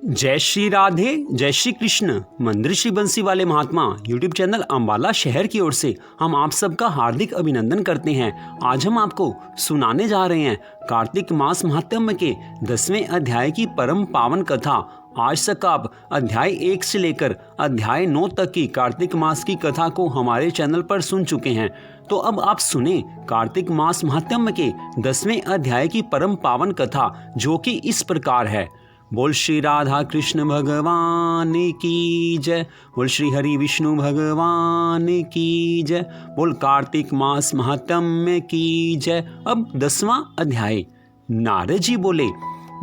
जय श्री राधे, जय श्री कृष्ण। मंदिर श्री बंसी वाले महात्मा यूट्यूब चैनल अंबाला शहर की ओर से हम आप सबका हार्दिक अभिनंदन करते हैं। आज हम आपको सुनाने जा रहे हैं कार्तिक मास महात्म्य के 10वें अध्याय की परम पावन कथा। आज तक आप अध्याय 1 से लेकर अध्याय 9 तक की कार्तिक मास की कथा को हमारे चैनल पर सुन चुके हैं। तो अब आप सुने कार्तिक मास महात्म्य के 10वें अध्याय की परम पावन कथा, जो कि इस प्रकार है। बोल श्री राधा कृष्ण भगवान की जय, बोल श्री हरि विष्णु भगवान की जय, बोल कार्तिक मास महात्म्य की जय। अब 10वां अध्याय। नारद जी बोले,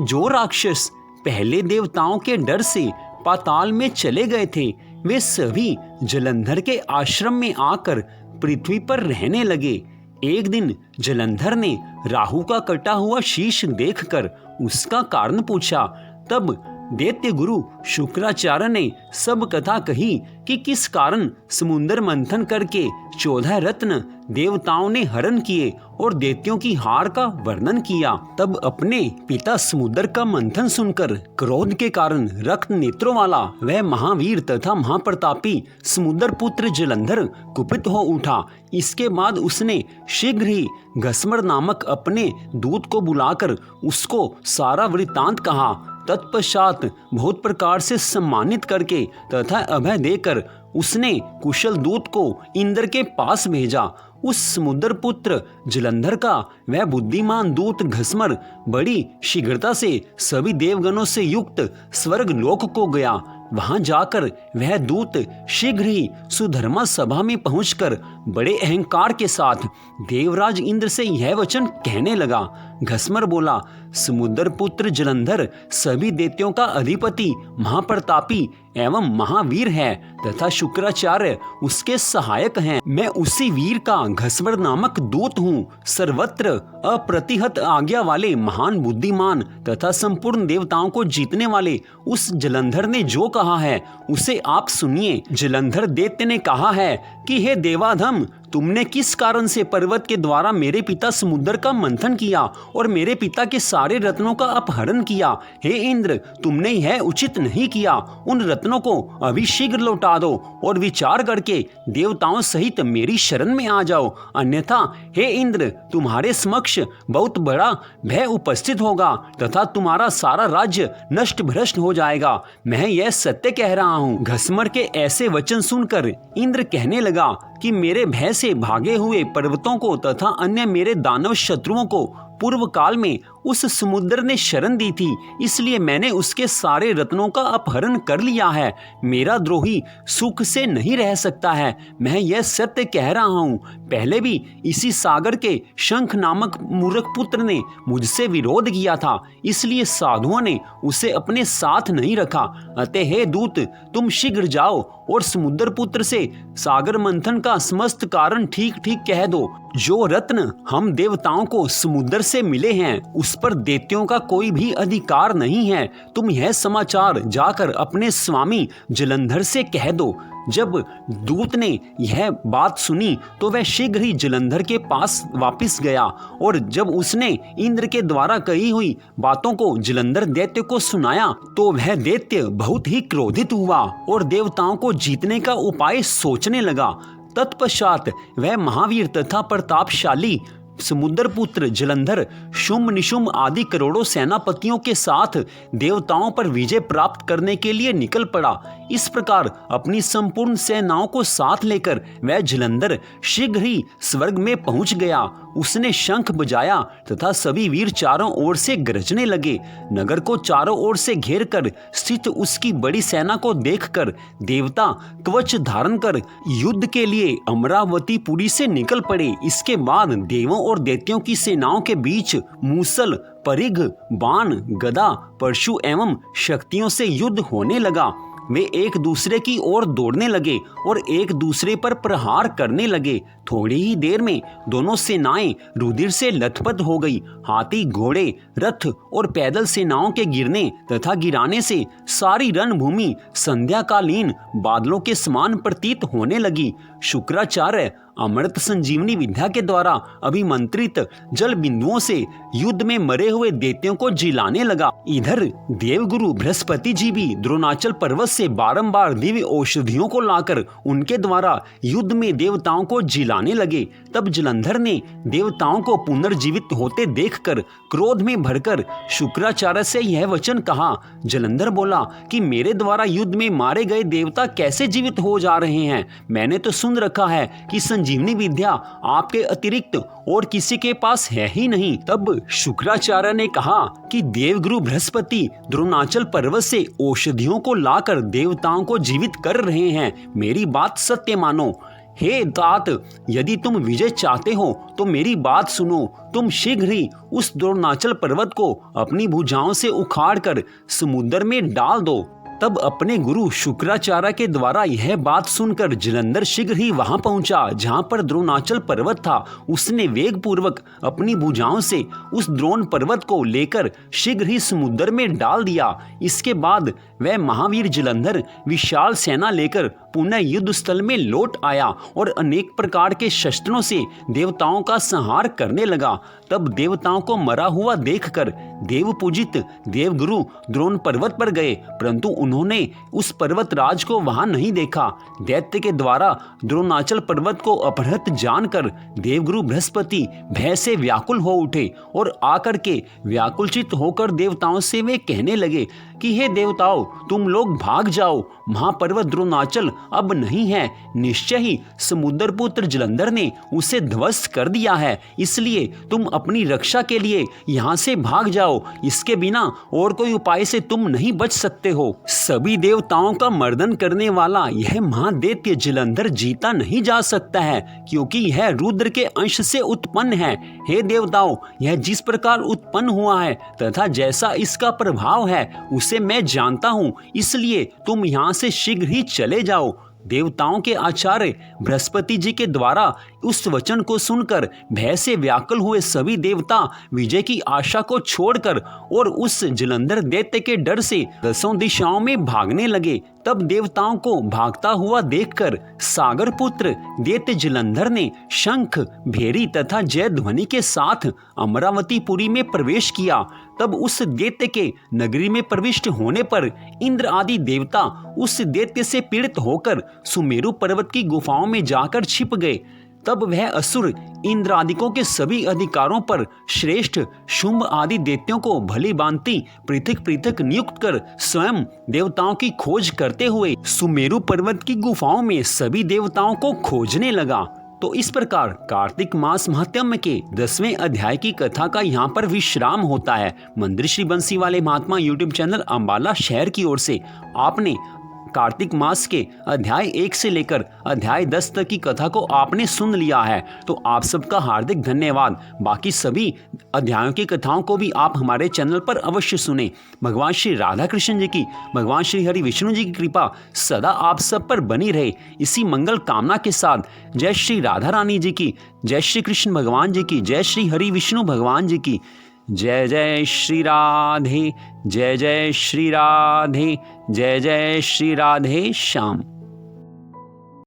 जो राक्षस पहले देवताओं के डर से पाताल में चले गए थे, वे सभी जलंधर के आश्रम में आकर पृथ्वी पर रहने लगे। एक दिन जलंधर ने राहु का कटा हुआ शीश देखकर उसका कारण पूछा। तब दैत्य गुरु शुक्राचार्य ने सब कथा कही कि किस कारण समुद्र मंथन करके 14 रत्न देवताओं ने हरण किए और दैत्यों की हार का वर्णन किया। तब अपने पिता समुद्र का मंथन सुनकर क्रोध के कारण रक्त नेत्रों वाला वह महावीर तथा महाप्रतापी समुद्र पुत्र जलंधर कुपित हो उठा। इसके बाद उसने शीघ्र ही घस्मर नामक अपने दूत को बुलाकर उसको सारा वृत्तांत कहा। तत्पश्चात बहुत प्रकार से सम्मानित करके तथा अभय देकर उसने कुशल दूत को इंद्र के पास भेजा। उस समुद्र पुत्र जलंधर का वह बुद्धिमान दूत घस्मर बड़ी शीघ्रता से सभी देवगणों से युक्त स्वर्ग लोक को गया। वहां जाकर वह दूत शीघ्र ही सुधर्मा सभा में पहुंचकर बड़े अहंकार के साथ देवराज इंद्र से यह वचन कहने लगा। घस्मर बोला, समुद्र पुत्र जलंधर सभी दैत्यों का अधिपति महाप्रतापी एवं महावीर है तथा शुक्राचार्य उसके सहायक हैं। मैं उसी वीर का घस्मर नामक दूत हूँ। सर्वत्र अप्रतिहत आज्ञा वाले महान बुद्धिमान तथा संपूर्ण देवताओं को जीतने वाले उस जलंधर ने जो कहा है उसे आप सुनिए। जलंधर दैत्य ने कहा है कि हे देवाधम, तुमने किस कारण से पर्वत के द्वारा मेरे पिता समुद्र का मंथन किया और मेरे पिता के सारे रत्नों का अपहरण किया। हे इंद्र, तुमने यह उचित नहीं किया। उन रत्नों को अभी शीघ्र लौटा दो और विचार करके देवताओं सहित मेरी शरण में आ जाओ, अन्यथा हे इंद्र, तुम्हारे समक्ष बहुत बड़ा भय उपस्थित होगा तथा तुम्हारा सारा राज्य नष्ट भ्रष्ट हो जाएगा। मैं यह सत्य कह रहा हूँ। घस्मर के ऐसे वचन सुनकर इंद्र कहने लगा कि मेरे भय से भागे हुए पर्वतों को तथा अन्य मेरे दानव शत्रुओं को पूर्व काल में उस समुद्र ने शरण दी थी, इसलिए मैंने उसके सारे रत्नों का अपहरण कर लिया है। मेरा द्रोही सुख से नहीं रह सकता है। मैं यह सत्य कह रहा हूँ। पहले भी इसी सागर के शंख नामक मूर्ख पुत्र ने मुझसे विरोध किया था, इसलिए साधुओं ने उसे अपने साथ नहीं रखा। अतः हे दूत, तुम शीघ्र जाओ और समुद्र पुत्र से सागर मंथन का समस्त कारण ठीक ठीक कह दो। जो रत्न हम देवताओं को समुद्र से मिले हैं उस पर दैत्यों का कोई भी अधिकार नहीं है। तुम यह समाचार जाकर अपने स्वामी जलंधर से कह दो। जब दूत ने यह बात सुनी तो वह शीघ्र ही जलंधर के पास वापस गया और जब उसने इंद्र के द्वारा कही हुई बातों को जलंधर दैत्य को सुनाया तो वह दैत्य बहुत ही क्रोधित हुआ और देवताओं को जीतने का उपाय सोचने लगा। तत्पश्चात वह महावीर तथा प्रतापशाली समुद्र पुत्र जलंधर शुंभ निशुंभ आदि करोड़ों सेनापतियों के साथ देवताओं पर विजय प्राप्त करने के लिए निकल पड़ा। इस प्रकार अपनी संपूर्ण सेनाओं को साथ लेकर वह जलंधर शीघ्र ही स्वर्ग में पहुंच गया। उसने शंख बजाया तथा सभी वीर चारों ओर से गरजने लगे। नगर को चारों ओर से घेर कर स्थित उसकी बड़ी सेना को देखकर देवता कवच धारण कर युद्ध के लिए अमरावतीपुरी से निकल पड़े। इसके बाद देवों और दैत्यों की सेनाओं के बीच मूसल, परिघ, बाण, गदा, परशु एवं शक्तियों से युद्ध होने लगा। वे एक दूसरे की ओर दौड़ने लगे और एक दूसरे पर प्रहार करने लगे। थोड़ी ही देर में दोनों सेनाएं रुधिर से लथपथ हो गई। हाथी, घोड़े, रथ और पैदल सेनाओं के गिरने तथा गिराने से सारी रणभूमि संध्याकालीन बादलों के समान प्रतीत होने लगी। शुक्राचार्य अमृत संजीवनी विद्या के द्वारा अभिमंत्रित जल बिंदुओं से युद्ध में मरे हुए दैत्यों को जिलाने लगा। इधर देवगुरु बृहस्पति जी भी द्रोणाचल पर्वत से बारंबार दिव्य औषधियों को लाकर उनके द्वारा युद्ध में देवताओं को जिलाने लगे। तब जलंधर ने देवताओं को पुनर्जीवित होते देखकर क्रोध में भरकर शुक्राचार्य से यह वचन कहा। जलंधर बोला कि मेरे द्वारा युद्ध में मारे गए देवता कैसे जीवित हो जा रहे हैं? मैंने तो सुन रखा है कि संजीवनी विद्या आपके अतिरिक्त और किसी के पास है ही नहीं। तब शुक्राचार्य ने कहा कि देवगुरु बृहस्पति द्रोणाचल पर्वत से औषधियों को लाकर देवताओं को जीवित कर रहे हैं। मेरी बात सत्य मानो। हे तात, यदि तुम विजय चाहते हो तो मेरी बात सुनो। तुम शीघ्र ही उस द्रोणाचल पर्वत को अपनी भुजाओं से उखाड़कर समुद्र में डाल दो। तब अपने गुरु शुक्राचार्य के द्वारा यह बात सुनकर जलंधर शीघ्र ही वहां पहुंचा जहां पर द्रोणाचल पर्वत था। उसने वेग पूर्वक अपनी भुजाओं से उस द्रोण पर्वत को लेकर शीघ्र ही समुद्र में डाल दिया। इसके बाद वह महावीर जलंधर विशाल सेना लेकर पुनः युद्ध स्थल में लौट आया और अनेक प्रकार के शस्त्रों से देवताओं का संहार करने लगा। तब देवताओं को मरा हुआ देखकर देव पूजित देवगुरु द्रोण पर्वत पर गए, परंतु उन्होंने उस पर्वत राज को वहां नहीं देखा। दैत्य के द्वारा द्रोणाचल पर्वत को अपहृत जानकर देवगुरु बृहस्पति भय से व्याकुल हो उठे और आकर के व्याकुलचित होकर देवताओं से वे कहने लगे कि हे देवताओं, तुम लोग भाग जाओ। महापर्वत द्रोणाचल अब नहीं है। निश्चय ही समुद्र पुत्र जलंधर ने उसे ध्वस्त कर दिया है, इसलिए तुम अपनी रक्षा के लिए यहाँ से भाग जाओ। इसके बिना और कोई उपाय से तुम नहीं बच सकते हो। सभी देवताओं का मर्दन करने वाला यह महादैत्य जलंधर जीता नहीं जा सकता है, क्योंकि यह रुद्र के अंश से उत्पन्न है। हे देवताओं, यह जिस प्रकार उत्पन्न हुआ है तथा जैसा इसका प्रभाव है उसे मैं जानता हूँ, इसलिए तुम यहाँ से शीघ्र ही चले जाओ। देवताओं के आचार्य बृहस्पति जी के द्वारा उस वचन को सुनकर भय से व्याकुल हुए सभी देवता विजय की आशा को छोड़कर और उस जलंधर दैत्य के डर से दसों दिशाओं में भागने लगे। तब देवताओं को भागता हुआ देखकर सागर पुत्र दैत्य जलंधर ने शंख, भेरी तथा जय ध्वनि के साथ अमरावतीपुरी में प्रवेश किया। तब उस दैत्य के नगरी में प्रविष्ट होने पर इंद्र आदि देवता उस दैत्य से पीड़ित होकर सुमेरु पर्वत की गुफाओं में जाकर छिप गए। तब वह असुर इंद्रादिकों के सभी अधिकारों पर श्रेष्ठ शुंभ आदि दैत्यों को भली भांति पृथक पृथक नियुक्त कर स्वयं देवताओं की खोज करते हुए सुमेरु पर्वत की गुफाओं में सभी देवताओं को खोजने लगा। तो इस प्रकार कार्तिक मास महात्म्य के 10वें अध्याय की कथा का यहाँ पर विश्राम होता है। मंदिर श्री बंसी वाले महात्मा यूट्यूब चैनल अंबाला शहर की ओर से आपने कार्तिक मास के अध्याय 1 से लेकर अध्याय 10 तक की कथा को आपने सुन लिया है, तो आप सबका हार्दिक धन्यवाद। बाकी सभी अध्यायों की कथाओं को भी आप हमारे चैनल पर अवश्य सुने। भगवान श्री राधा कृष्ण जी की, भगवान श्री हरि विष्णु जी की कृपा सदा आप सब पर बनी रहे। इसी मंगल कामना के साथ जय श्री राधा रानी जी की, जय श्री कृष्ण भगवान जी की, जय श्री हरि विष्णु भगवान जी की। जय जय श्री राधे, जय जय श्री राधे, जय जय श्री राधे श्याम।